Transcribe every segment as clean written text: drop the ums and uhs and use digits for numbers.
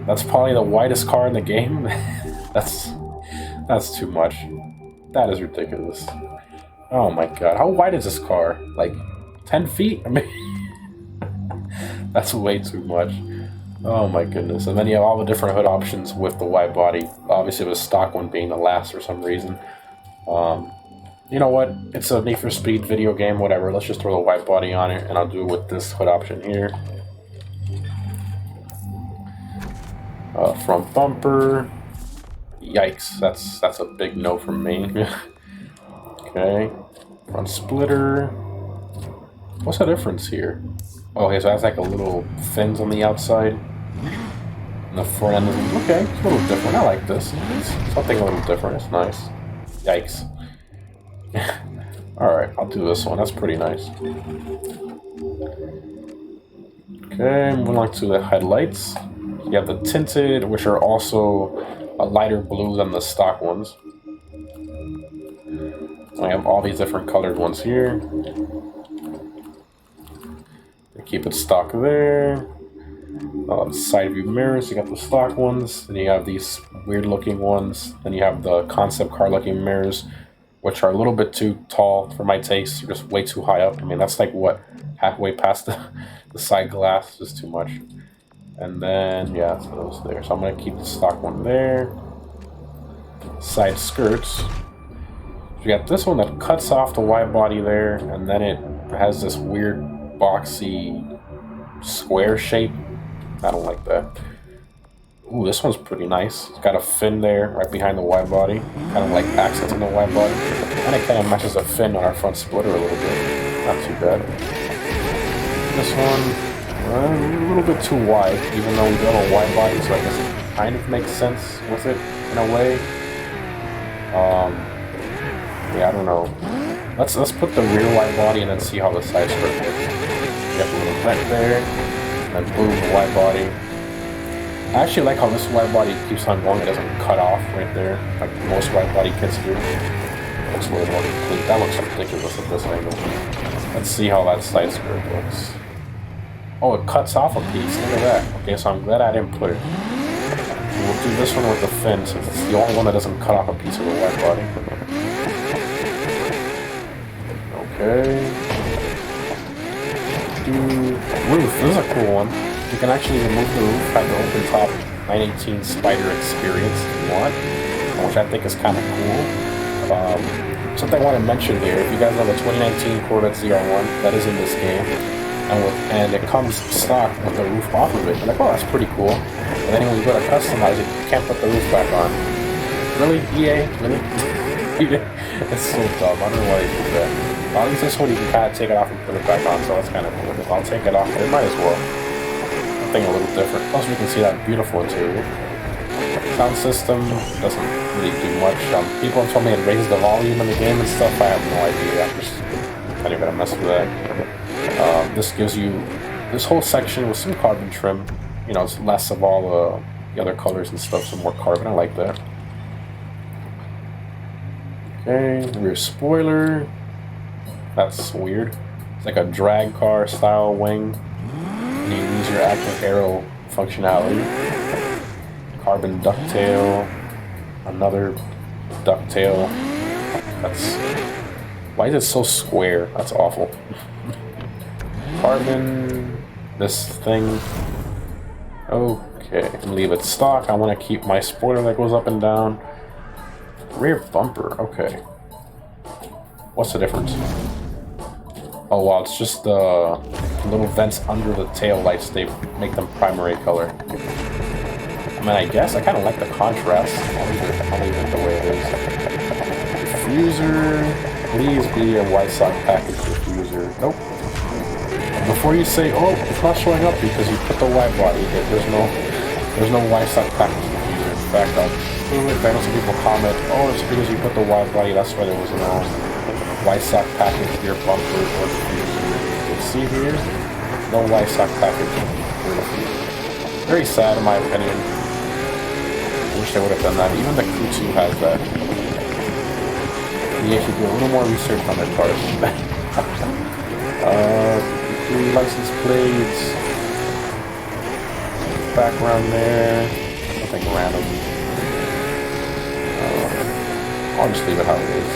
That's probably the widest car in the game. that's too much. That is ridiculous. Oh my god, how wide is this car? Like 10 feet? I mean, that's way too much. Oh my goodness. And then you have all the different hood options with the wide body. Obviously, the stock one being the last for some reason. You know what? It's a Need for Speed video game, whatever. Let's just throw the wide body on it, and I'll do it with this hood option here. Front bumper. Yikes, that's a big no from me. Okay. Front splitter. What's the difference here? Oh, okay, so that's like a little fins on the outside. And the front end, okay, it's a little different. I like this. It's something a little different. It's nice. Yikes. Alright, I'll do this one. That's pretty nice. Okay, moving on to the headlights. You have the tinted, which are also a lighter blue than the stock ones. I have all these different colored ones here. Keep it stock there. Side view mirrors, you got the stock ones, then you have these weird looking ones, then you have the concept car looking mirrors, which are a little bit too tall for my taste. They're just way too high up. I mean, that's like what, halfway past the side glass, just too much. And then, yeah, so those there. So I'm gonna keep the stock one there. Side skirts. You got this one that cuts off the wide body there, and then it has this weird boxy square shape. I don't like that. Ooh, this one's pretty nice. It's got a fin there right behind the wide body, kind of like accenting the wide body, and it kind of matches a fin on our front splitter a little bit. Not too bad. This one, a little bit too wide, even though we do have a wide body, so I guess it kind of makes sense with it in a way. Yeah, I don't know. Let's put the rear wide body and then see how the side skirt works. You have a little vent there, and then boom, the wide body. I actually like how this wide body keeps on going. It doesn't cut off right there, like most wide body kits do. It looks a little more complete. That looks ridiculous at this angle. Let's see how that side skirt looks. Oh, it cuts off a piece. Look at that. Okay, so I'm glad I didn't put it. We'll do this one with the fin, since it's the only one that doesn't cut off a piece of the wide body. Okay. Roof. This is a cool one. You can actually remove the roof, have the open top 918 Spider experience if you want, which I think is kind of cool. Something I want to mention here, if you guys know the 2019 Corvette ZR1, that is in this game, and it comes stock with the roof off of it. You're like, oh, that's pretty cool. And then when you go to customize it, you can't put the roof back on. Really? EA? Really? It's so dumb. I don't know why they do that. At least this one you can kind of take it off and put it back on, so that's kind of cool. If I'll take it off, it might as well. Something a little different. Plus we can see that beautiful interior. Sound system doesn't really do much. People have told me it raises the volume in the game and stuff. I have no idea. I'm just not even gonna mess with that. This gives you this whole section with some carbon trim. You know, it's less of all the other colors and stuff, some more carbon. I like that. Okay, rear spoiler. That's weird. It's like a drag car style wing. And you lose your active aero functionality. Carbon ducktail. Another ducktail. That's... Why is it so square? That's awful. Carbon... This thing... Okay, leave it stock. I want to keep my spoiler that goes up and down. Rear bumper, okay. What's the difference? Oh wow, it's just the little vents under the tail lights. They make them primary color. I mean, I guess I kind of like the contrast. I'll leave it the way it is. Diffuser, please be a white sock package diffuser. Nope. Before you say, oh, it's not showing up because you put the white body. There's no white sock package diffuser. In fact, I know some people comment, oh, it's because you put the wide body. That's why there was no white sock package rear bumper or diffuser. You can see here, no white sock package rear diffuser. Very sad in my opinion. I wish they would have done that. Even the Crew 2 has that. You should do a little more research on their cars. License plates. background there. Nothing random. I'll just leave it how it is.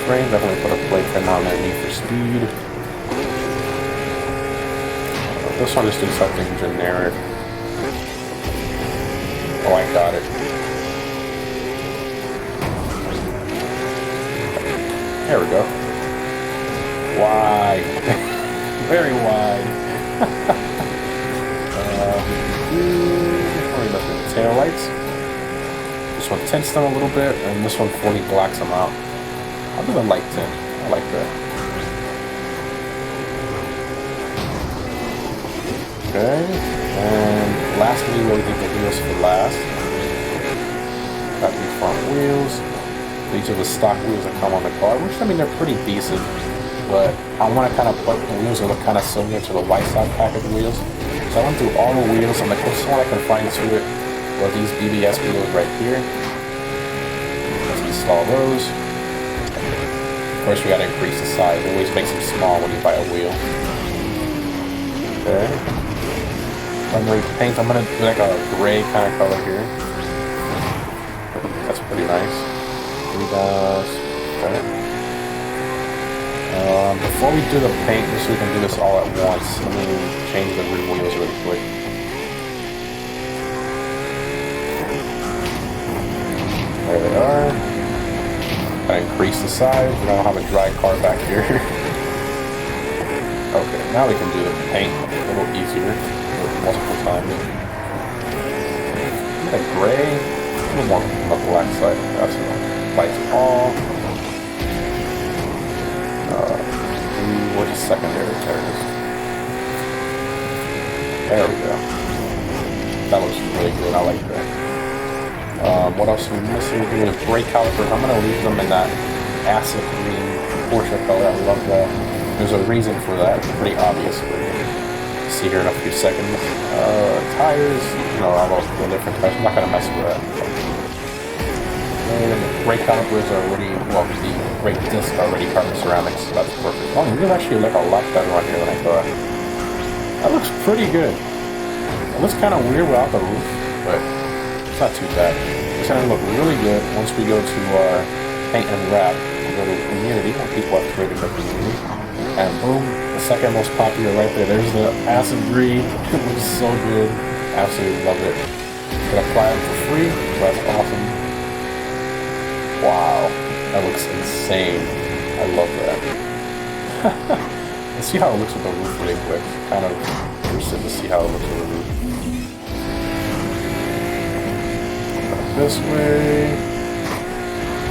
Frame, definitely put a plate pin on there, Need for Speed. This one just do something generic. Oh, I got it. There we go. Wide. Very wide. Probably nothing. Tail lights. This one tints them a little bit, and this one fully blacks them out. I'll do the light tint. I like that. Okay. And lastly, we'll do the wheels for last. Got the front wheels. These are the stock wheels that come on the car, which, I mean, they're pretty decent, but I want to kind of put the wheels that look kind of similar to the white side package wheels. So I went through all the wheels, and the closest one I can find to it were these BBS wheels right here. Let's install those. Of course, we got to increase the size. It always makes them small when you buy a wheel. Okay. Primary paint, I'm going to do like a gray kind of color here. That's pretty nice. Okay. Before we do the paint, just so we can do this all at once, let me change the rear wheels really quick. There they are. I increase the size. We don't have a dry car back here. Okay, now we can do the paint a little easier, multiple times. Like gray, a little more on the black side. That's enough. Lights all. Where's the secondary? There it is. There we go. That looks really good. I like that. What else are we missing? We're doing brake calipers. I'm going to leave them in that acid green Porsche color. I love that. There's a reason for that. It's pretty obvious. We'll see here in a few seconds. Tires. You know, all those different types. I'm not going to mess with that. And the brake calipers are already, well, the brake disc are already carbon ceramics, so that's perfect. Oh, it actually look a lot better on here than I thought. That looks pretty good. It looks kind of weird without the roof, but it's not too bad. It's going to look really good once we go to our paint and wrap. We go to community, when people have created the community. And boom, the second most popular right there. There's the acid green. It looks so good. Absolutely love it. You can apply it for free, so that's awesome. Wow, that looks insane. I love that. Let's see how it looks with the roof really quick. Kind of interested to see how it looks with the roof. This way.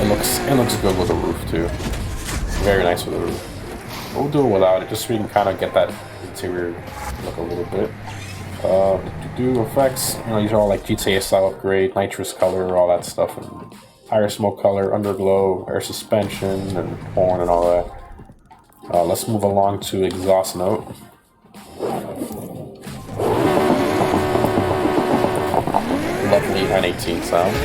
It looks good with the roof too. Very nice with the roof. We'll do it without it, just so we can kind of get that interior look a little bit. Do effects, you know, these are all like GTA style upgrade, nitrous color, all that stuff. And tire smoke color, underglow, air suspension, and horn and all that. Let's move along to exhaust note. Lovely N18 sound.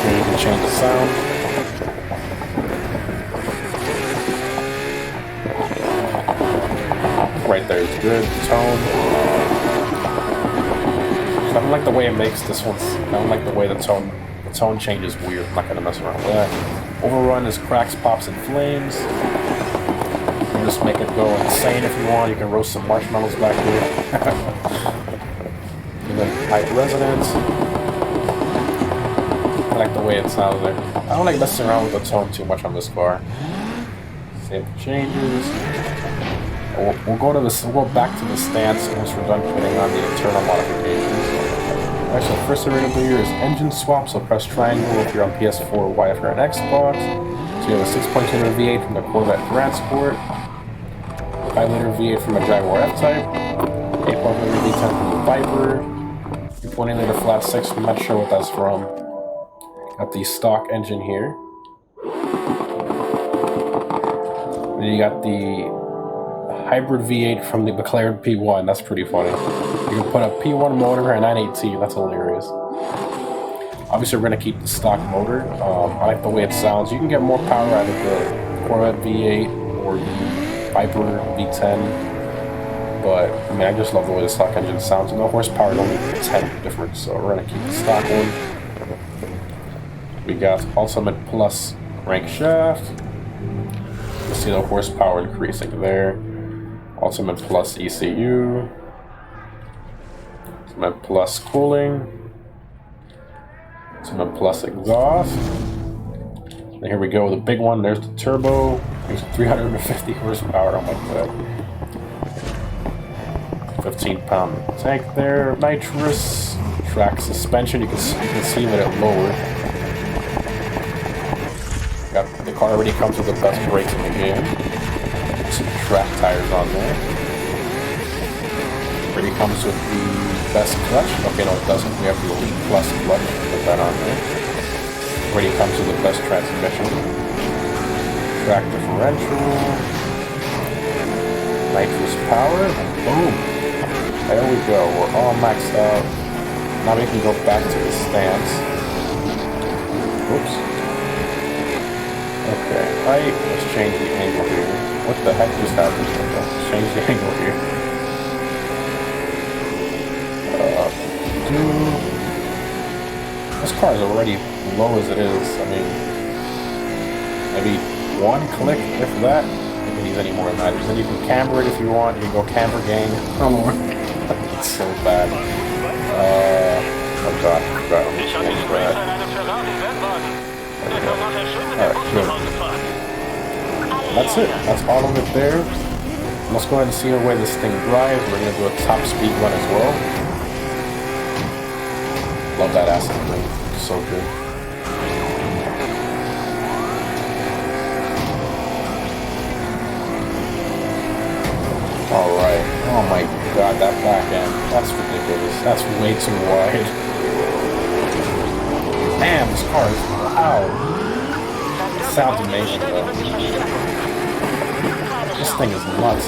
Here you can change the sound. Right there is good. Tone. I don't like the way it makes this one. I don't like the way the tone change is weird. I'm not gonna mess around with that. Overrun is cracks, pops, and flames. You can just make it go insane if you want. You can roast some marshmallows back here. And then high resonance. I like the way it sounds there. I don't like messing around with the tone too much on this car. Save the changes. We'll go back to the stance once we're done putting on the internal modifications. Alright, so first thing we're going to do here is engine swap, so press triangle if you're on PS4 or Y if you're on Xbox. So you have a 6.2 liter V8 from the Corvette Transport, 5 liter V8 from a Jaguar F-Type, 8.0 liter V10 from the Viper, 20 liter flat 6, I'm not sure what that's from. Got the stock engine here. Then you got the hybrid V8 from the McLaren P1. That's pretty funny. You can put a P1 motor and 918. That's hilarious. Obviously, we're going to keep the stock motor. I like the way it sounds. You can get more power out of the Corvette V8 or the Viper V10. But I mean, I just love the way the stock engine sounds. And the horsepower is only 10 difference, so we're gonna keep the stock one. We got Ultimate Plus crankshaft. You see the horsepower increasing there. Ultimate Plus ECU. Ultimate Plus cooling. Ultimate Plus exhaust. And here we go, the big one. There's the turbo. There's 350 horsepower. Oh my god. 15-pound tank there. Nitrous. Track suspension. You can see that it lowered. The car already comes with the best brakes in the game. Some track tires on there. Already comes with the best clutch. Okay, no, it doesn't. We have the Elite Plus clutch. Put that on there. Already comes with the best transmission. Track differential. Nitrous power. And boom. There we go. We're all maxed out. Now we can go back to the stance. Oops. Okay, let's change the angle here. What the heck just happened? Let's change the angle here. This car is already low as it is. I mean, maybe one click, if that. You can use any more than that. Then you can camber it if you want. You can go camber gang. No more. It's so bad. Oh god, I forgot. Let me change that. Alright, good. That's it. That's all of it there. Let's go ahead and see the way this thing drives. We're going to do a top speed run as well. Love that acid ring. So good. Alright. Oh my god, that back end. That's ridiculous. That's way too wide. Damn, this car is loud. It sounds amazing though. This thing is nuts.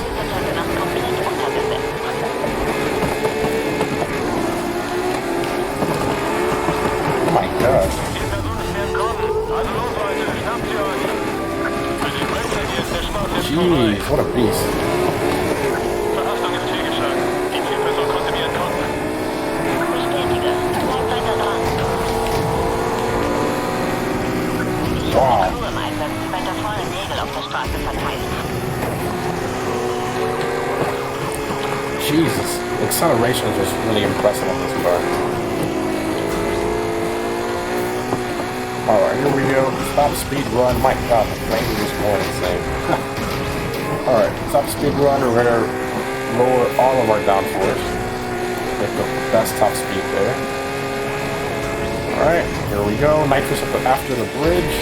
Oh my god. Jeez, what a beast. Wow. Jesus, the acceleration is just really impressive on this car. Alright, here we go. Stop speed run. My god, the plane is more insane. Alright, stop speed run. We're going to lower all of our downforce. Get the best top speed there. Alright, here we go. Nitrous after the bridge.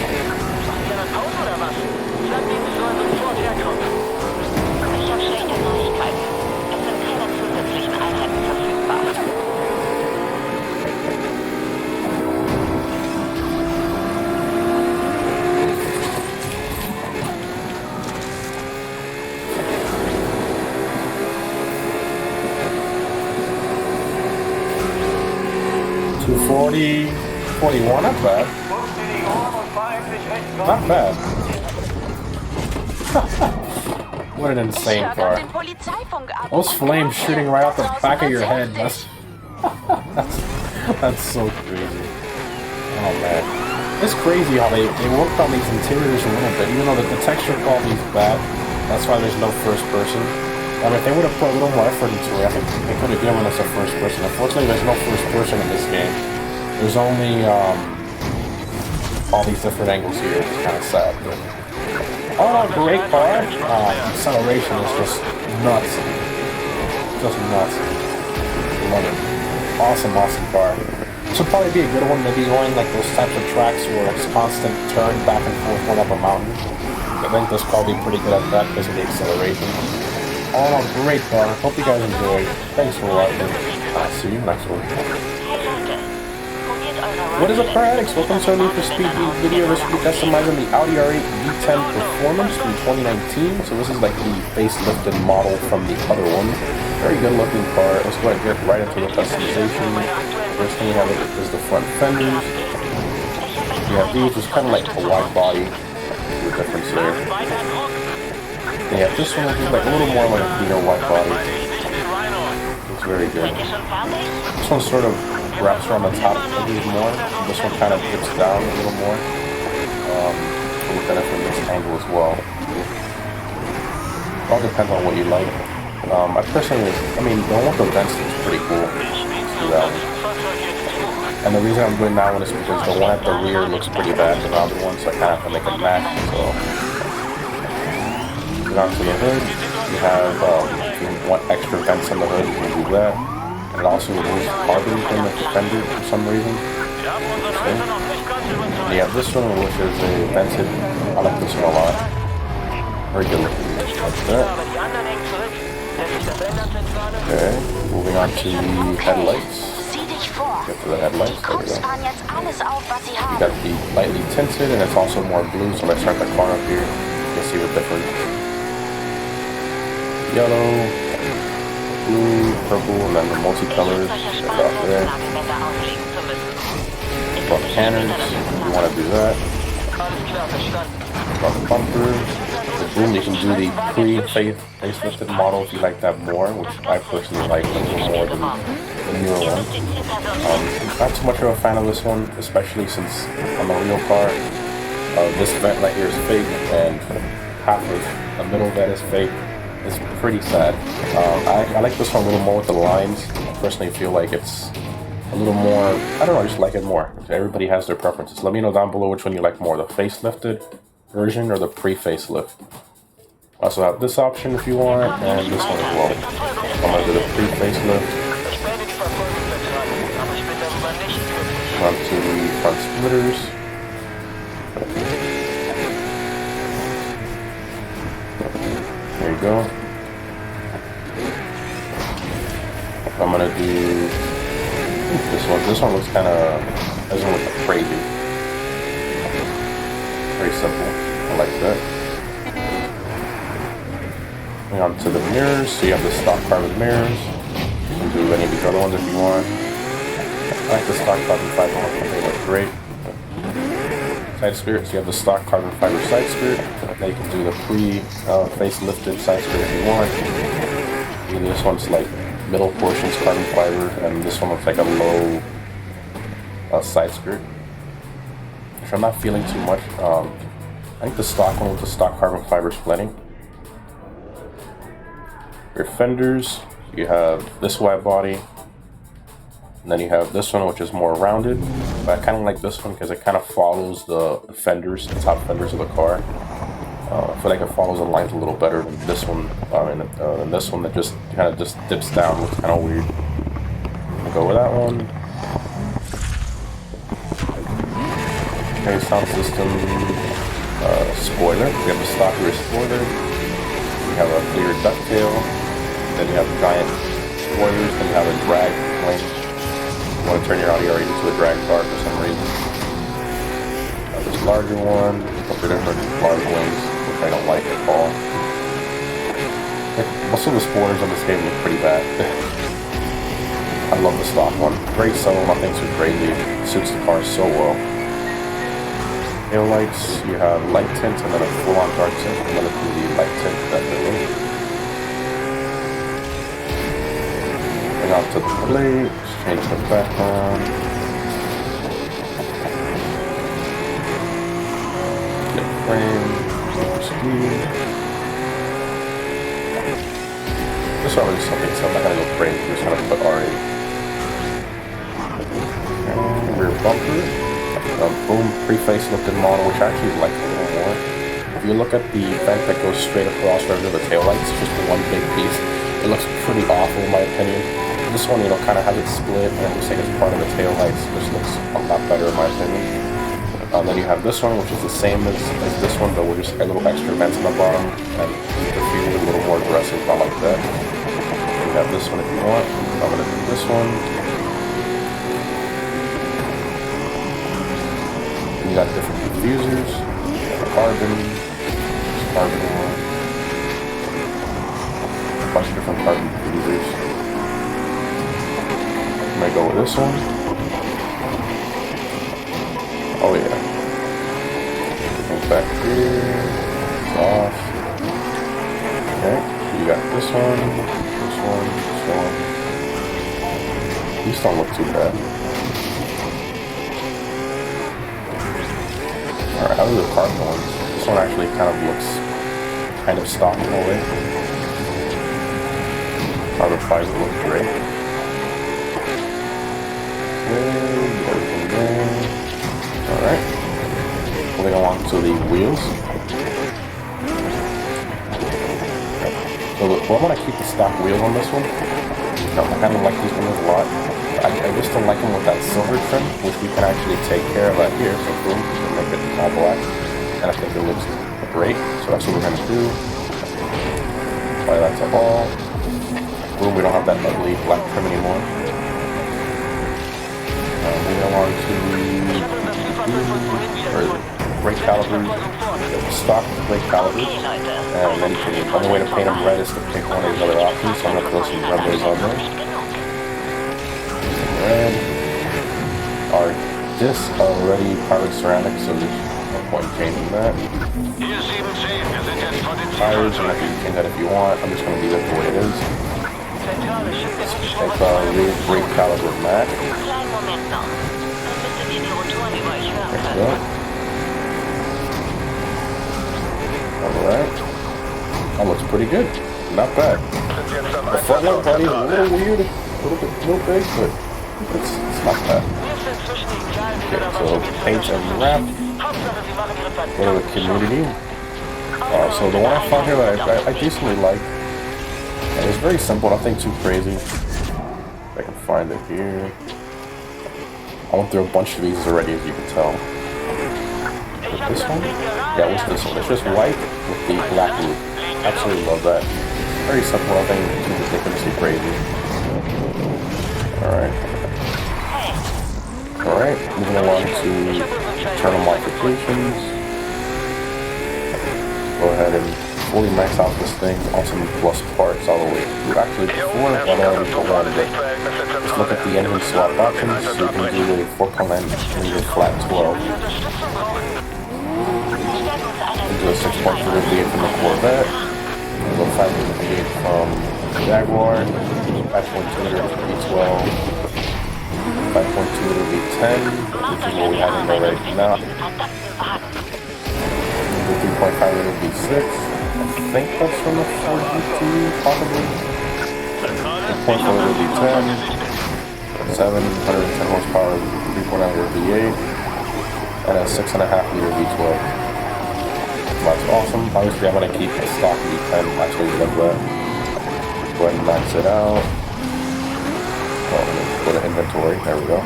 $240, $41, not bad. Not bad. What an insane car. Those flames shooting right out the back of your head. That's so crazy. Oh man. It's crazy how they worked on these interiors a little bit, even though the texture quality is bad. That's why there's no first person. I mean, if they would have put a little more effort into it, I think they could have given us a first person. Unfortunately, there's no first person in this game. There's only all these different angles here. It's kind of sad. But... oh, great car! Acceleration is just nuts. Just nuts. Love it. Awesome, awesome car. This would probably be a good one, maybe going like those types of tracks where it's constant turn back and forth going up a mountain. I think this car will be pretty good at that because of the acceleration. Oh, great car. Hope you guys enjoyed. Thanks for watching. I'll see you next one. What is up, Car Addicts? Welcome to our Need for Speed video. This will be customizing the Audi R8 V10 Performance from 2019. So this is like the facelifted model from the other one. Very good looking car. Let's go ahead and get right into the customization. First thing you have is the front fenders. You have these, just kind of like a wide body. The difference there. They have this one, which is like a little more like a Vito wide body. It's very good. This one sort of wraps around the top edges more. This one kind of dips down a little more. Look at it from this angle as well. It all depends on what you like. I personally, the one with the vents is pretty cool. Let's do that one. And the reason I'm doing that one is because the one at the rear looks pretty bad than the other one, so I kind of have to make it match. So, get onto the hood. You have, if you want extra vents on the hood, you can do that. And it also removes carbon from the fender for some reason. Okay. You have this one, which is a vented. I like this one a lot. Very good looking. Like that. Okay, moving on to the headlights. Get to the headlights. There we go. You got the lightly tinted, and it's also more blue. So let's start the car up here. You can see the difference. Yellow, blue, purple, and then the multicolours off there. About cannons, if you want to do that. About the bumper. The boom, you can do the pre-facelifted model if you like that more, which I personally like a little more than the newer one. Not too much of a fan of this one, especially since on the real car, this vent right here is fake, and half of the middle vent is fake. It's pretty sad. I like this one a little more with the lines. I personally feel like it's a little more, I don't know, I just like it more. Everybody has their preferences. Let me know down below which one you like more, the facelifted version or the pre-facelift. Also have this option if you want, and this one as well. I'm going to do the pre-facelift. Run to the front splitters. There you go. I'm going to do this one. This one looks kind of, doesn't look crazy. Very simple. I like that. Moving on to the mirrors. So you have the stock carbon mirrors. You can do any of these other ones if you want. I like the stock carbon fiber one. They look great. Side skirts. You have the stock carbon fiber side skirt. Now you can do the pre-facelifted side skirt if you want. And this one's like middle portions carbon fiber, and this one looks like a low side skirt, which I'm not feeling too much. I think the stock one with the stock carbon fiber splitting. Your fenders, you have this wide body, and then you have this one which is more rounded, but I kind of like this one because it kind of follows the fenders, the top fenders of the car. I feel like it follows the lines a little better than this one, and this one that just kind of just dips down, looks kind of weird. I'll go with that one. Okay, sound system spoiler. We have the stock rear spoiler. We have a clear ducktail. Then you have giant spoilers. Then you have a drag wing. You want to turn your audio into a drag car for some reason. This larger one. A couple different large wings, which I don't like at all. Most of the spoilers on this game look pretty bad. I love the stock one. Very subtle, nothing too crazy. It suits the car so well. Tail lights, you have light tint and then a full-on dark tint. I'm going to do the light tint definitely. Bring on to the plate, change the background. Get frame, speed. This is already something, so I'm not going to go crazy. I'm just going to put RA. And rear bumper. Boom, pre-facelifted model, which I actually like a little more. If you look at the vent that goes straight across right under the taillights, just one big piece, it looks pretty awful in my opinion. This one, kind of has it split, and it looks like it's part of the taillights. This looks a lot better in my opinion. Then you have this one, which is the same as this one, but with just a little extra vents on the bottom, and the feel is a little more aggressive, not like that. You have this one if you want. I'm going to do this one. You got different diffusers, carbon one, a bunch of different carbon diffusers. I might go with this one. Oh yeah. Everything's back here, it's off. Okay, you got this one, These don't look too bad. Alright, how do the carbon ones? This one actually kind of looks kind of stock in a way. Carbon fibers look great. Everything there. Alright. Moving along to the wheels. So I'm going to keep the stock wheels on this one. I kind of like these ones a lot. I just don't like them with that silver trim, which we can actually take care of that here. So boom, we can make it all black. And I think it looks great. So that's what we're going to do. Apply that to all. Boom, we don't have that ugly black trim anymore. Moving along to brake calipers. Stock brake calipers. And then the only way to paint them red is to pick one of these other options. So I'm going to throw some red rays on there. Red. Our discs are already powered ceramic, so there's no point in changing that. Tires, and I can change that if you want. I'm just going to leave it the way it is. Take our rear brake caliper matte. There we go. Alright. That looks pretty good. Not bad. The front one body's a little weird, a little big, but it's not bad. Okay, so paint and wrap. Go to the community. So the one I found here that I decently like. And it's very simple, nothing too crazy. If I can find it here. I went through a bunch of these already, as you can tell. With this one? Yeah, what's this one? It's just white with the black roof. Absolutely love that. Very simple, nothing too ridiculously crazy. Alright. Alright, moving along to internal modifications. Go ahead and fully max out this thing on some plus parts all the way through. Actually, before I already put one of it, just look at the engine swap options. So you can do a 4.9mm flat 12. Do a 6.3 V8 from the Corvette. Go 5mm V8 from Jaguar. 5.2 liter V12. 5.2 liter V10, which is what we have in there right now. 3.5 liter V6. I think that's from the Ford GT, possibly. 3.4 liter V10. 710 horsepower 3.9 liter V8. And a 6.5 liter V12. That's awesome. Obviously, I'm going to keep a stock V10. Actually, love that. Go ahead and max it out. Go to inventory. There we go.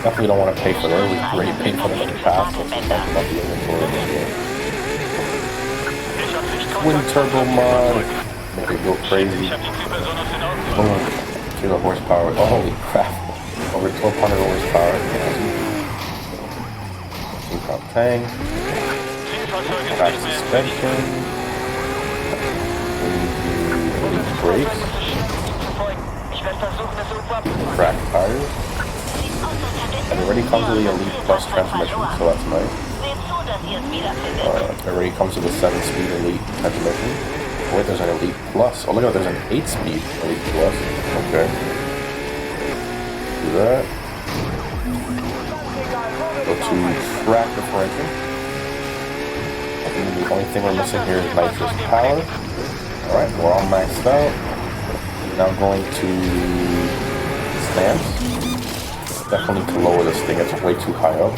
Definitely don't want to pay for them. We've already paid for them in the past. Let's talk about the inventory in here. Twin turbo mod. Make it go crazy. Boom. Kilo horsepower. Oh, holy crap. Over 1,200 horsepower. Top tank. Back suspension. Brakes. Crack tires. And it already comes with the Elite Plus transmission, so that's nice. It already comes with a 7-speed Elite transmission. Wait, there's an Elite Plus. Oh, look at that, there's an 8-speed Elite Plus. Okay. Do that. Go to track differential. I think the only thing we're missing here is nitrous power. Alright, we're all maxed out. Now going to stance. Definitely need to lower this thing, it's way too high up.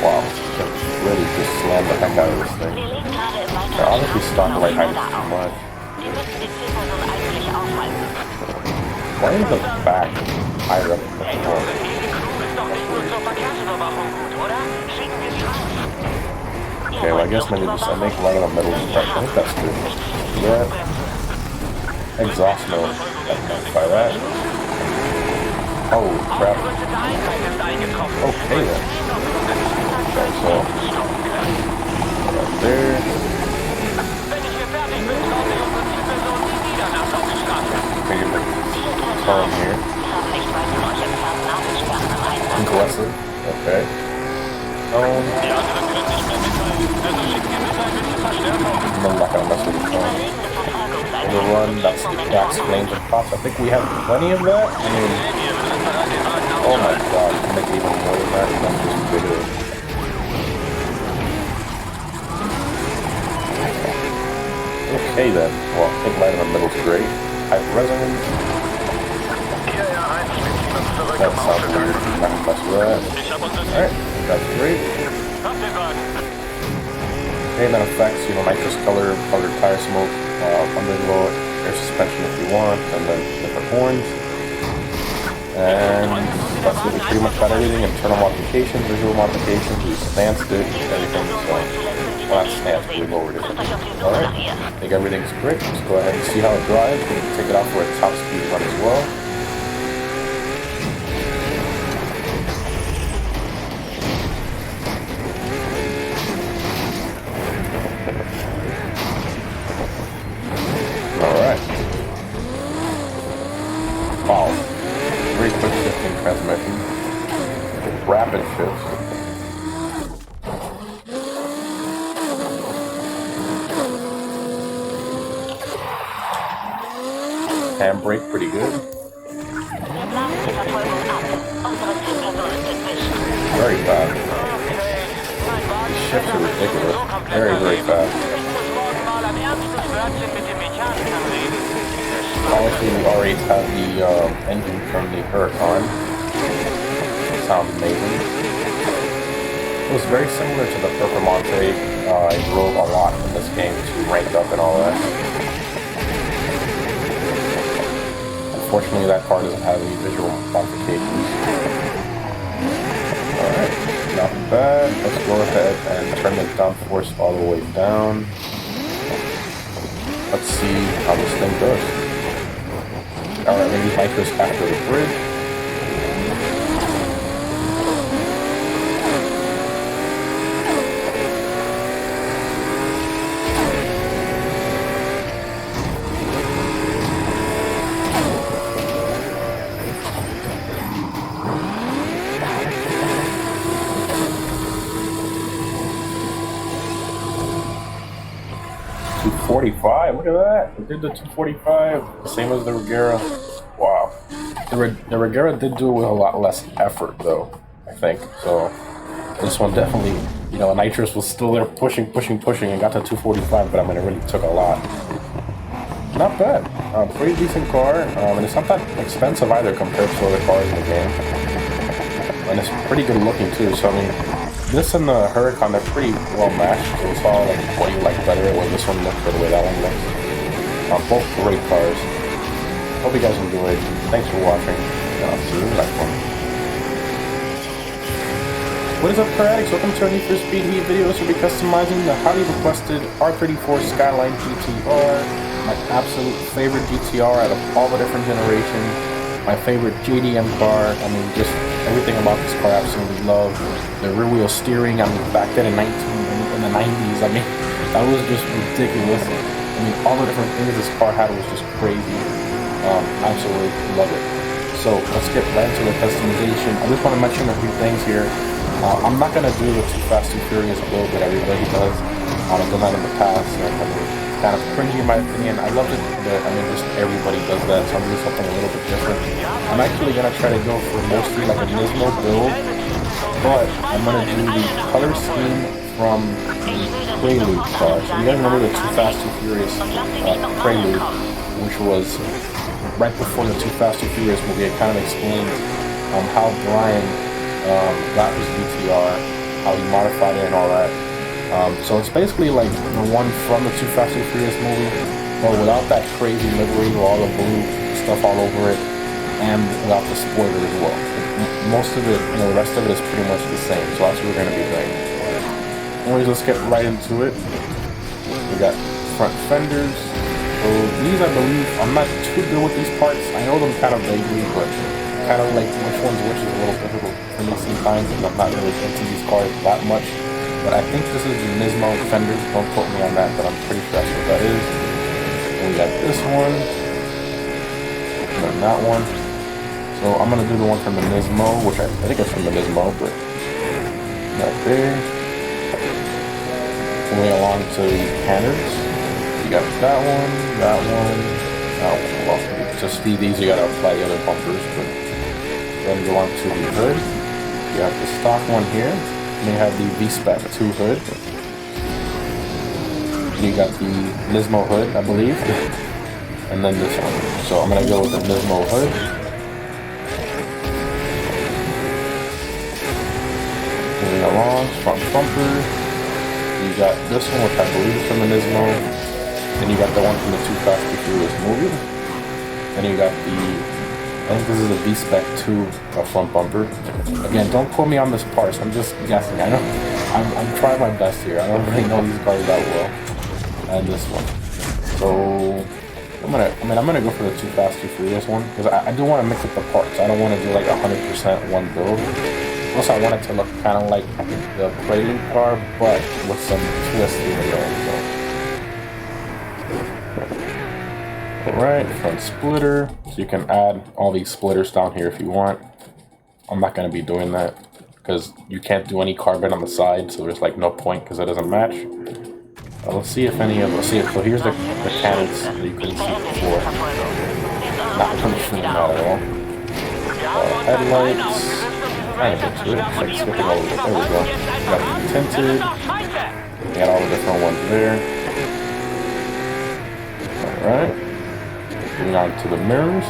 Wow, really just slam the heck out of this thing. They're obviously stock right height is too much. Why is the back higher up than the front? Okay, well I guess maybe just I make right in the middle of the part. I think that's good. Yeah. Exhaust mode. By that. Oh crap. Okay then. Okay, so right there. Figure the turn here. Aggressive. Okay. I'm not gonna mess with the phone. Overrun, that's flames and pops. I think we have plenty of that. I mean, oh my god, you can make it even more than that. That's just bigger. Okay then. Well, I think light in the middle is great. High resonance. That sounds weird. I'm not gonna mess with that. Alright, that's great. Okay, that affects, you know, nitrous color, colored tire smoke, underglow, air suspension if you want, and then different horns. And that's it. We pretty much got everything. Internal modifications, visual modifications, we stanced it, everything. So, well, not stanced, we lowered it. Alright, I think everything's great. Let's go ahead and see how it drives. We can take it out for a top speed run as well. Wow, very quick shifting transmission, rapid shifts. Handbrake pretty good. Very fast. These shifts are ridiculous. Very, very fast. Obviously, we already have the engine from the Huracan. Sounds amazing. It was very similar to the Performante. I drove a lot in this game to rank up and all that. Unfortunately, that car doesn't have any visual modifications. Alright, not bad. Let's go ahead and turn the downforce all the way down. Let's see how this thing goes. Alright, we're going to use nitrous after the bridge. .245, look at that. We did the 245, same as the Regera. Wow. The Regera did do it with a lot less effort, though, I think. So, this one definitely, you know, nitrous was still there pushing, and got to 245, but I mean, it really took a lot. Not bad. Pretty decent car, and it's not that expensive either compared to other cars in the game. And it's pretty good looking, too, so I mean, this and the Huracan, they're pretty well matched. So it's all like what you like better, the way this one looks or the way that one looks. Both great cars. Hope you guys enjoyed. Thanks for watching, and I'll see you in the next one. What is up, car addicts? Welcome to our Need for Speed Heat videos. We'll be customizing the highly requested R34 Skyline GTR, my absolute favorite GTR out of all the different generations. My favorite JDM car. I mean, just everything about this car I absolutely love. The rear wheel steering, I mean, back then in the 90s, I mean, that was just ridiculous. I mean, all the different things this car had was just crazy. Absolutely love it. So let's get right into the customization. I just want to mention a few things here. I'm not going to do the Too Fast, Too Furious build that everybody does. I've done that in the past. It's kind of cringy in my opinion. I love it that, I mean, just everybody does that, so I'm doing something a little bit different. I'm actually going to try to go for mostly like a Nismo build, but I'm going to do the color scheme from the Prelude car. So you guys remember the Too Fast, Too Furious Prelude, which was right before the Too Fast, Too Furious movie. It kind of explained how Brian got his GTR, how he modified it and all that. So it's basically like the one from the Too Fast, Too Furious movie, but without that crazy livery with all the blue stuff all over it, and without the spoiler as well. Most of it, you know, the rest of it is pretty much the same, so that's what we're going to be doing. Anyways, let's get right into it. We got front fenders. So these, I believe, I'm not too good with these parts. I know them kind of vaguely, but kind of like which one's which is a little difficult for me sometimes, and I'm not really into these cars that much. But I think this is the Nismo fenders. Don't quote me on that, but I'm pretty sure that's what that is. And we got this one, and then that one. So I'm gonna do the one from the Nismo, which I think it's from the Nismo, but right there. Moving along to the Canners. You got that one, that one, that one. to speed these, you gotta apply the other bumpers. But then go on to the hood. You have the stock one here. And you have the V-Spec 2 hood. You got the Nismo hood, I believe. And then this one. So I'm gonna go with the Nismo hood. Moving along, front bumper. You got this one, which I believe is from the Nismo. Then you got the one from the Too Fast Too Furious movie. Then you got the, I think this is a V-Spec 2 front bumper. Again, don't quote me on this part. I'm just guessing. I know I'm trying my best here. I don't really know these cars that well. And this one. So I'm gonna go for the Too Fast Too Furious one because I do want to mix up the parts. I don't want to do like 100% one build. Plus, I want it to look kind of like the Prelude car, but with some twist in there. Alright, front splitter. So you can add all these splitters down here if you want. I'm not going to be doing that because you can't do any carbon on the side, so there's like no point because it doesn't match. Let's see if any of us see it. So here's the cannons that you couldn't see before. Not really shooting that at all. Headlights. Kind of into it. It's like switching over. There we go. You got the tinted. You got all the different ones there. Alright. Moving on to the mirrors.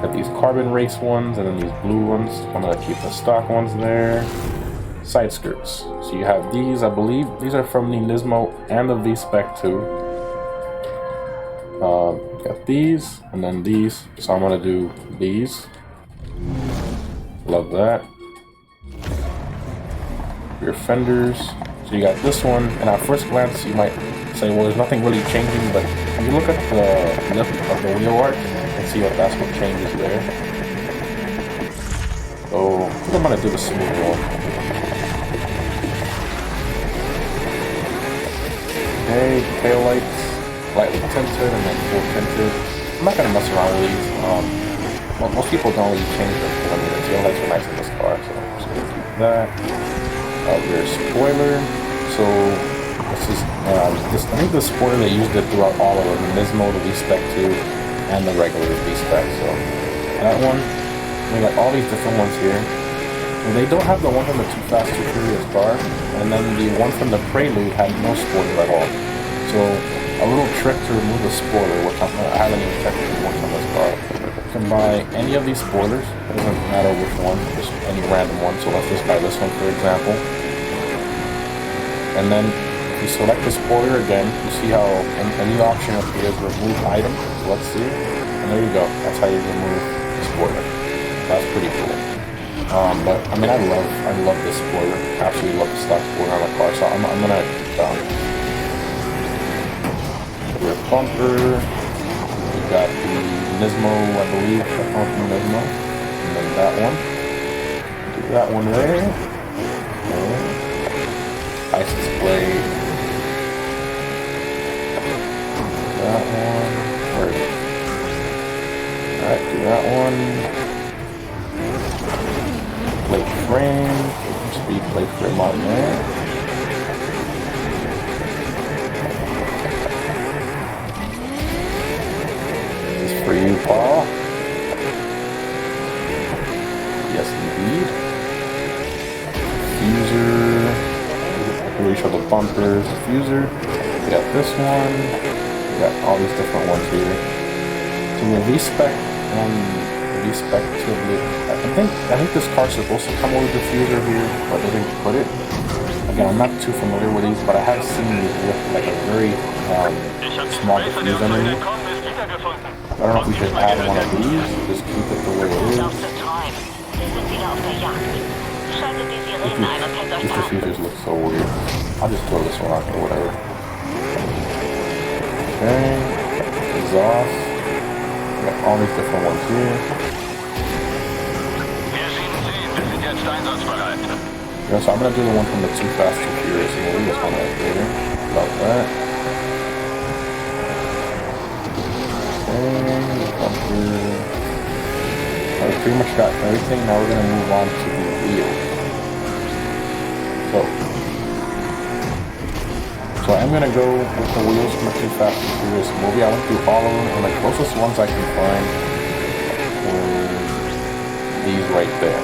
Got these carbon race ones and then these blue ones. I'm gonna keep the stock ones there. Side skirts. So you have these, I believe these are from the Nismo and the V-Spec 2. Got these and then these. So I'm gonna do these. Love that. Rear fenders. So you got this one, and at first glance you might say, well, there's nothing really changing, but if you look at the lip of the wheel arch, you can see that that's what changes there. So I think I'm gonna do the smooth one. Okay, tail lights, lightly tinted and then full tinted. I'm not gonna mess around with these. Well, most people don't really change them. I mean, the tail lights are nice in this car, so I'm just gonna keep that. Rear spoiler. So this is I think the spoiler they used it throughout all of them, the Nismo, the V-Spec 2, and the regular V-Spec. So that one, we got all these different ones here. And they don't have the one from the Too Fast Too Furious car, and then the one from the Prelude had no spoiler at all. So a little trick to remove the spoiler, which I haven't even technically worked on this car. You can buy any of these spoilers. It doesn't matter which one, just any random one. So let's just buy this one for example. And then you select the spoiler again, you see how a new option appears, remove item. So let's see, and there you go. That's how you remove the spoiler. That's pretty cool. But I mean, I love this spoiler. Absolutely love the stock spoiler on the car. So I'm gonna keep that. Rear bumper. We got the Nismo, I believe, that one from Nismo, and then that one. Do that one there. Okay. Ice display. That one. Where is it? Alright, do that one. Plate frame. Speed plate frame on there. This is for you, Paul. Yes, indeed. Diffuser. Here we show the bumpers, diffuser. We got this one. We got all these different ones here. So the V-Spec and the V-Spec 2, I think this car's supposed to come with a diffuser here, but they didn't put it. Again, I'm not too familiar with these, but I have seen these with like a very small diffuser underneath. I don't know if we should add one of these, just keep it the way it is. These diffusers look so weird. I'll just throw this one on or whatever. Okay, exhaust. We got all these different ones here. Yeah, so I'm gonna do the one from the Too Fast Too Furious movie. This one right there. About that. Okay, bumper. We pretty much got everything. Now we're gonna move on to the wheels. So So I'm gonna go with the wheels from the Too Fast and Furious movie. I went through all of them, and the closest ones I can find were these right there.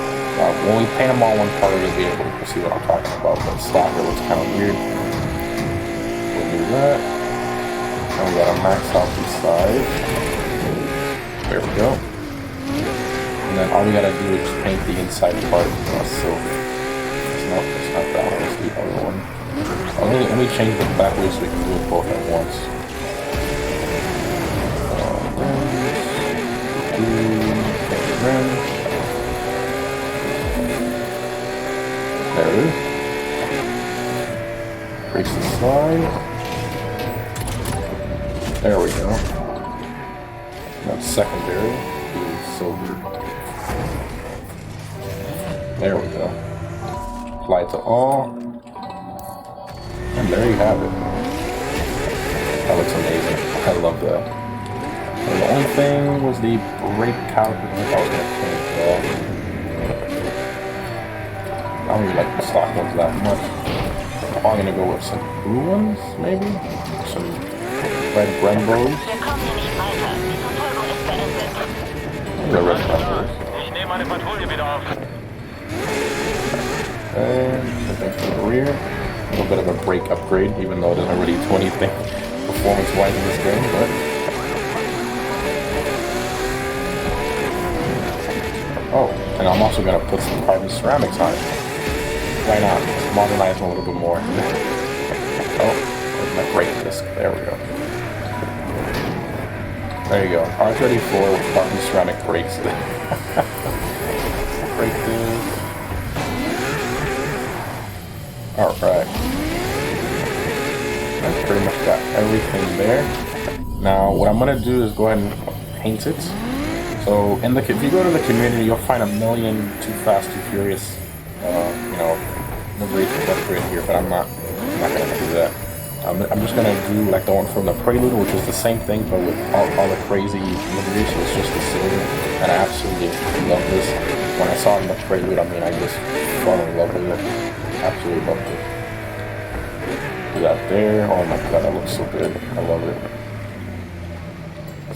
When we paint them all one color, you'll be able to see what I'm talking about. But stock, it looks kind of weird. We'll do that. And we gotta max out these sides. There we go. And then all we gotta do is just paint the inside part silver. Nope, it's not that one. It's the other one. Let me change the back wheel so we can do it both at once. There it is. Crease the slide. There we go. Now secondary is silver. There we go. Apply to all. And there you have it. That looks amazing. I love that. And the only thing was the brake caliper. I was gonna change that. I don't really like the stock ones that much. I'm probably gonna go with some blue ones, maybe? Some red Brembos. The red Brembos. And I think for the rear, a little bit of a brake upgrade, even though it doesn't really do anything performance-wise in this game, but... Oh, and I'm also going to put some carbon ceramics on it. Why not? Let's modernize them a little bit more. Oh, there's my brake disc. There we go. There you go. R34 with carbon ceramic brakes. Brake disc. Alright. I've pretty much got everything there. Now, what I'm going to do is go ahead and paint it. So, if you go to the community, you'll find a million Too Fast, Too Furious, liveries to upgrade here, but I'm not going to do that. I'm just going to do like the one from the Prelude, which is the same thing, but with all the crazy liveries, so it's just the silver. And I absolutely love this. When I saw it in the Prelude, I just fell in love with it. Absolutely loved it. Do that there. Oh my god, that looks so good. I love it.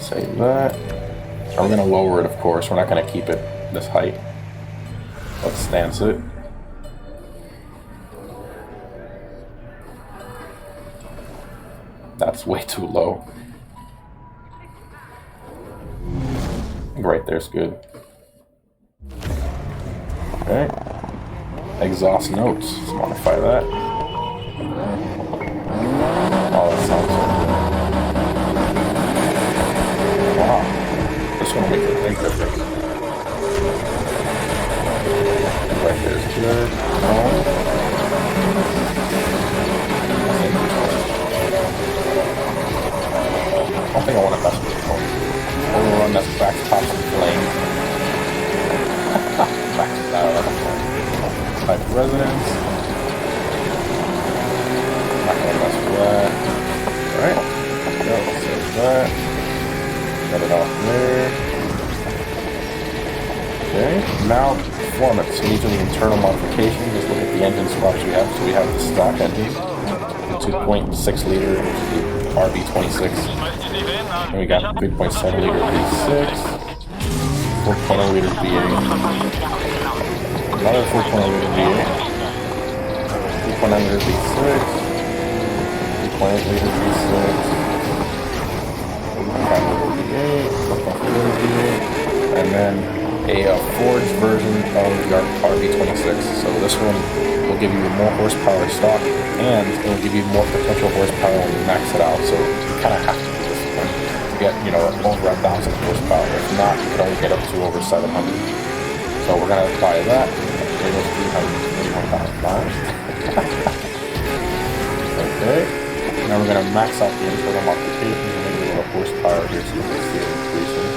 Save that. And we're going to lower it, of course. We're not going to keep it this height. Let's stance it. That's way too low. Right there's good. Okay. Exhaust notes. Let's modify that. Oh, that sounds so good. Wow. This one will make a big difference. Right there's good. I don't think I want to mess with the phone. We'll run that back to top some flame. Back to that. Type of residence. Not gonna mess with that. Alright. Go, save that. Get it off there. Okay. Now performance. So these are the internal modifications. Just look at the engine swaps we have. So we have the stock engine, the 2.6 liter, which is the RB26. And we got 3.7 liter V6, 4.0 liter V8. Another 4.0 liter V8, 3.9 liter V6, 3.8 liter V6, 3.5 liter V8, 4.4 liter V8, and then a forged version of the RB26. So this one will give you more horsepower stock, and it will give you more potential horsepower when you max it out. So you kind of have to do this one to get, over 1,000 horsepower. If not, you can only get up to over 700. So we're going to apply that. There goes 341,000 miles. Okay. Now we're going to max out the internal modifications and maybe a little horsepower here so you can see it increasing.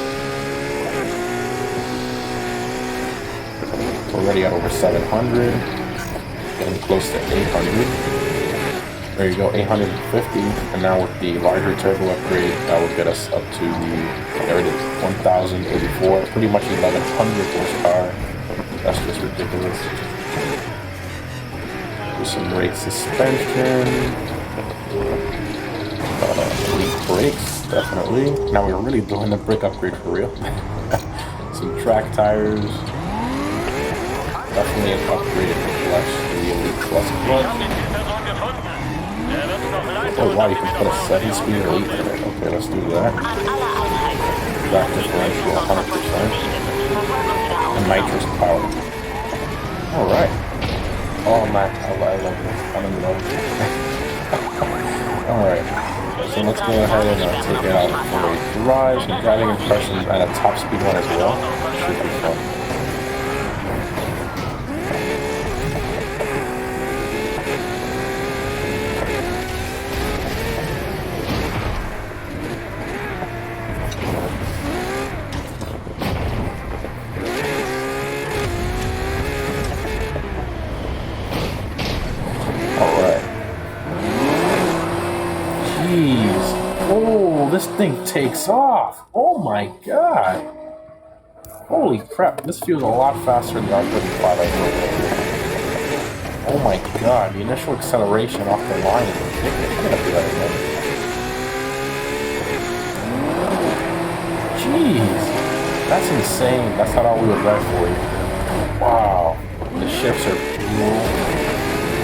We're already at over 700. Getting close to 800. There you go, 850. And now with the larger turbo upgrade, that will get us up to there it is, 1,084. Pretty much 1,100 horsepower. That's just ridiculous. Do some brake suspension. Elite brakes, definitely. Now we're really doing the brake upgrade for real. Some track tires. Definitely an upgraded clutch to the Elite Plus clutch. Oh wow, you can put a 7-speed Elite in it. Okay, let's do that. Back differential 100%. And nitrous power. Alright. Oh man, I love this. I'm in love with it. Alright. So let's go ahead and take it out for a drive, some driving impressions, and a top speed one as well. Should be fun. Oh, this thing takes off! Oh my god! Holy crap, this feels a lot faster than the R35 I drove. Oh my god, the initial acceleration off the line is ridiculous. I'm gonna do that again. Jeez! That's insane. That's not all we would drive for you. Wow. The shifts are cool.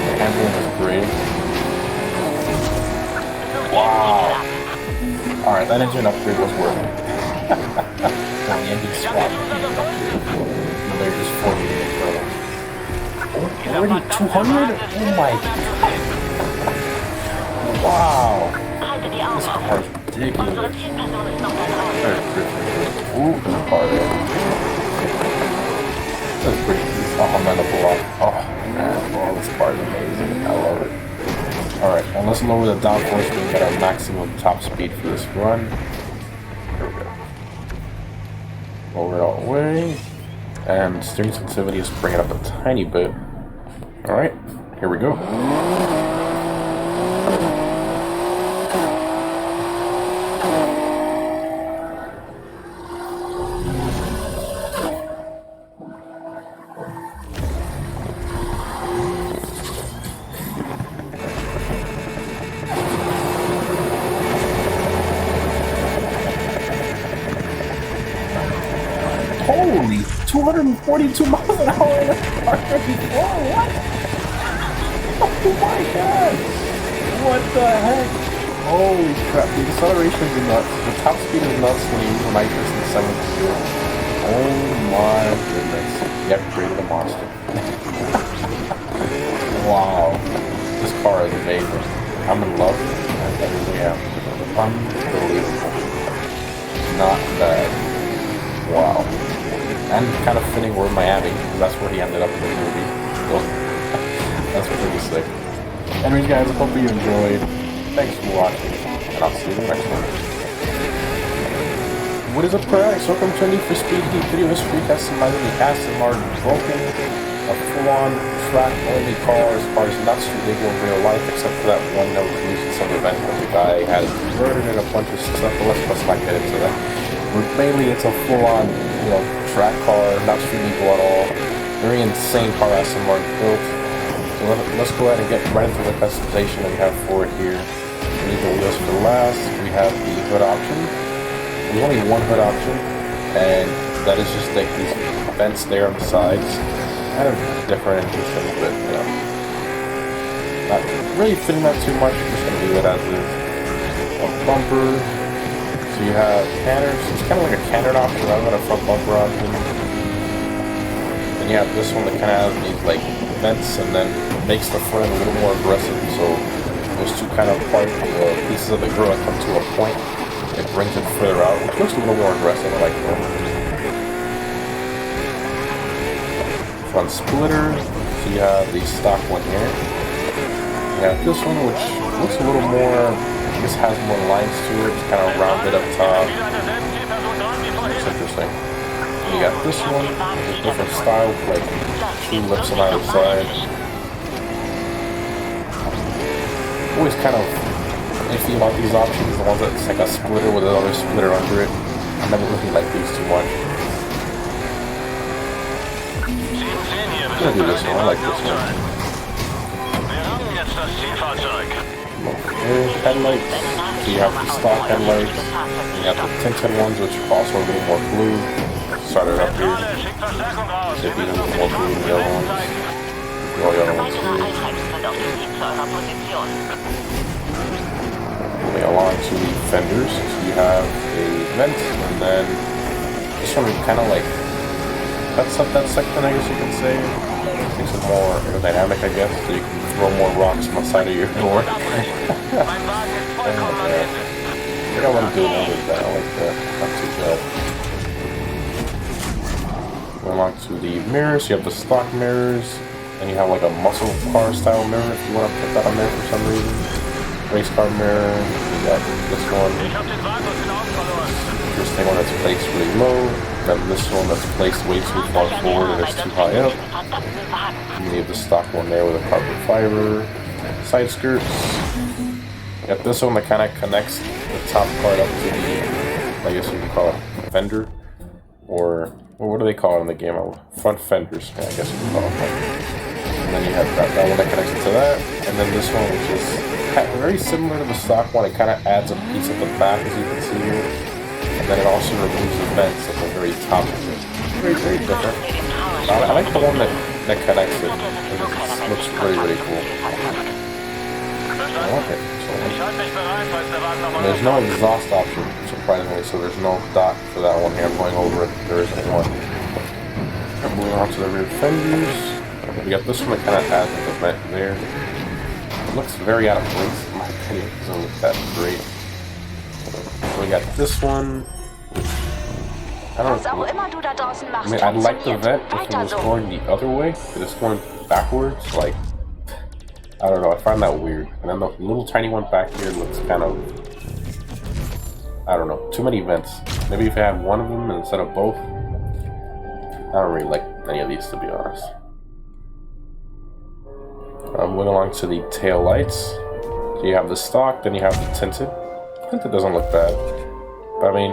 The handling is great. Wow! Alright, that engine upgrade was worth it. The engine swap. They're just 40 minutes further. Already 200? Oh my god! Wow! This car is ridiculous. Ooh, the car there. That's pretty easy. Oh, I'm gonna blow up. Oh man, oh, this car is amazing. I love it. Alright, and let's lower the downforce to get our maximum top speed for this run. Here we go. Lower it all the way. And steering sensitivity is bring it up a tiny bit. Alright, here we go. Holy, 242 miles an hour in a car. What? Oh my god! What the heck? Holy crap, the acceleration is nuts. The top speed is nuts when you use nitrous in 7th gear. Oh my goodness. You have created a monster. Wow. This car is amazing. I'm in love with it. I really am. Unbelievable. Not bad. Wow. And kind of fitting where Miami, because that's where he ended up in the movie. So, that's pretty sick. Anyways guys, I hope you enjoyed. Thanks for watching, and I'll see you in the next one. What is up, correct? So welcome to a Need for Speed Heat video. This free customizing the Aston Martin Vulcan, a full-on track-only car as far as not too legal in real life, except for that one that was used in some event where the guy had murdered and a bunch of stuff, but let's not get into that. Mainly it's a full-on, track car, not too legal at all. Very insane car Aston Martin built. So let's go ahead and get right into the customization that we have for it here. We need the wheels for last. We have the hood option. There's only one hood option, and that is just like these vents there on the sides. Kind of different and interesting, but not really fitting that too much. I'm just gonna leave it as is. A bumper. So you have canners. It's kind of like a canard option rather than a front bumper option. Then you have this one that kind of has these like vents, and then makes the front a little more aggressive. So those two kind of pieces of the grill come to a point. It brings it further out, which looks a little more aggressive. I like that. Front splitter. So you have the stock one here. You have this one, which looks a little more. This has more lines to it. It's kind of rounded up top. Looks interesting. And you got this one, with a different style, like 2 lips on either side. Always kind of iffy about these options, the ones that's like a splitter with another splitter under it. I never really like these too much. I'm gonna do this one, I like this one. headlights. So you have the stock headlights, and you have the tinted ones, which are also a little more blue. Start it up here. See if these are a little more blue than the other ones. All the other ones here. Moving along to the fenders. So you have a vent, and then this one kind of like cuts up that section, I guess you can say. Makes it more aerodynamic, I guess, so you can throw more rocks on the side of your door. I think I want to do a little bit of that. I like that. Not too bad. Going along to the mirrors. You have the stock mirrors, and you have like a muscle car style mirror if you want to put that on there for some reason. Race car mirror. You got this one. Interesting one that's placed really low. Then this one that's placed way too far forward and it's too high up. And you have the stock one there with a carbon fiber side skirts. You got this one that kind of connects the top part up to the, I guess you can call it fender, or what do they call it in the game? Front fenders, I guess you can call it. And then you have that one that connects to that, and then this one, which is very similar to the stock one. It kind of adds a piece at the back, as you can see here. And then it also removes the vents at the very top of it. Very, very different. I like the one that connects it. It looks really, really cool. I like it. So, there's no exhaust option, surprisingly, so there's no dot for that one here. I'm going over it. There isn't one. I'm moving on to the rear fenders. We got this one that kind of adds the vent there. It looks very out of place, in my opinion. It doesn't look that great. So we got this one. I don't know. I mean, I'd like the vent if it was going the other way, but it's going backwards. Like, I don't know. I find that weird. And then the little tiny one back here looks kind of, I don't know. Too many vents. Maybe if I had one of them instead of both. I don't really like any of these, to be honest. Moving along to the tail lights. So you have the stock, then you have the tinted. Tinted doesn't look bad, but I mean,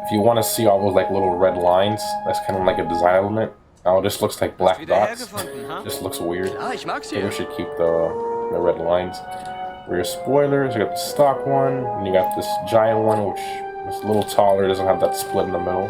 if you want to see all those like little red lines, that's kind of like a design element. Now it just looks like black dots. Just looks weird. Maybe we should keep the red lines. Rear spoilers. You got the stock one, and you got this giant one, which is a little taller. Doesn't have that split in the middle.